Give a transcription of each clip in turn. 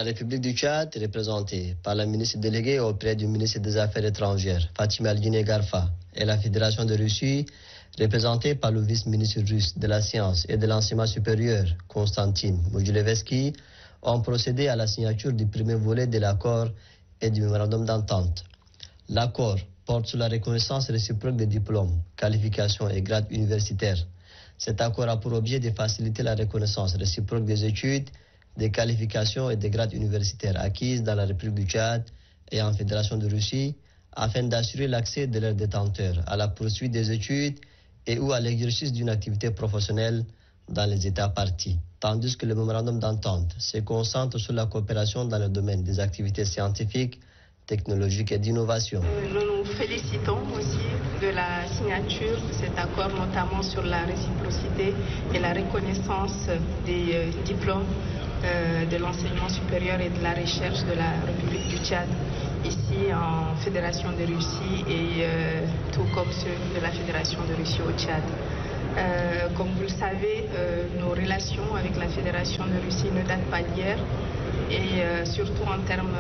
La République du Tchad, représentée par la ministre déléguée auprès du ministre des Affaires étrangères, Fatima El Garfa, et la Fédération de Russie, représentée par le vice-ministre russe de la Science et de l'Enseignement supérieur, Konstantin Mogilevski, ont procédé à la signature du premier volet de l'accord et du mémorandum d'entente. L'accord porte sur la reconnaissance réciproque des diplômes, qualifications et grades universitaires. Cet accord a pour objet de faciliter la reconnaissance réciproque des études, des qualifications et des grades universitaires acquises dans la République du Tchad et en Fédération de Russie, afin d'assurer l'accès de leurs détenteurs à la poursuite des études et ou à l'exercice d'une activité professionnelle dans les États parties. Tandis que le mémorandum d'entente se concentre sur la coopération dans le domaine des activités scientifiques, technologiques et d'innovation. Nous nous félicitons aussi de la signature de cet accord, notamment sur la réciprocité et la reconnaissance des diplômes de l'enseignement supérieur et de la recherche de la République du Tchad, ici en Fédération de Russie et tout comme ceux de la Fédération de Russie au Tchad. Comme vous le savez, nos relations avec la Fédération de Russie ne datent pas d'hier et surtout en termes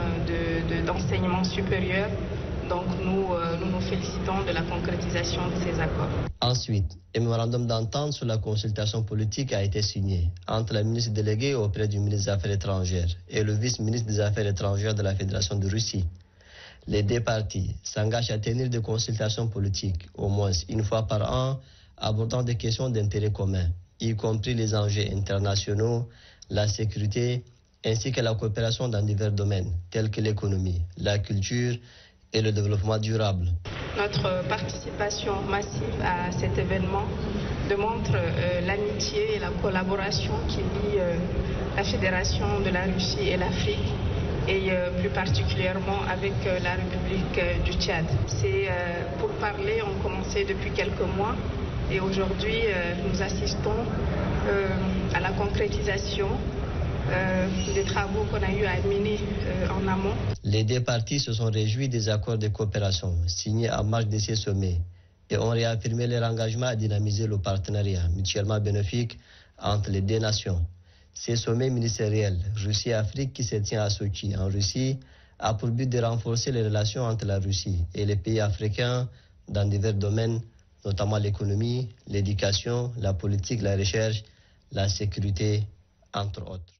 d'enseignement supérieur. Donc nous nous félicitons de la concrétisation de ces accords. Ensuite, un mémorandum d'entente sur la consultation politique a été signé entre la ministre déléguée auprès du ministre des Affaires étrangères et le vice-ministre des Affaires étrangères de la Fédération de Russie. Les deux parties s'engagent à tenir des consultations politiques au moins une fois par an, abordant des questions d'intérêt commun, y compris les enjeux internationaux, la sécurité, ainsi que la coopération dans divers domaines, tels que l'économie, la culture et le développement durable. Notre participation massive à cet événement démontre l'amitié et la collaboration qui lie la Fédération de la Russie et l'Afrique, et plus particulièrement avec la République du Tchad. Ces pourparlers ont commencé depuis quelques mois et aujourd'hui nous assistons à la concrétisation des travaux qu'on a eu à mener en amont. Les deux parties se sont réjouies des accords de coopération signés en marge de ces sommets et ont réaffirmé leur engagement à dynamiser le partenariat mutuellement bénéfique entre les deux nations. Ces sommets ministériels Russie-Afrique qui se tient à Sochi en Russie a pour but de renforcer les relations entre la Russie et les pays africains dans divers domaines, notamment l'économie, l'éducation, la politique, la recherche, la sécurité, entre autres.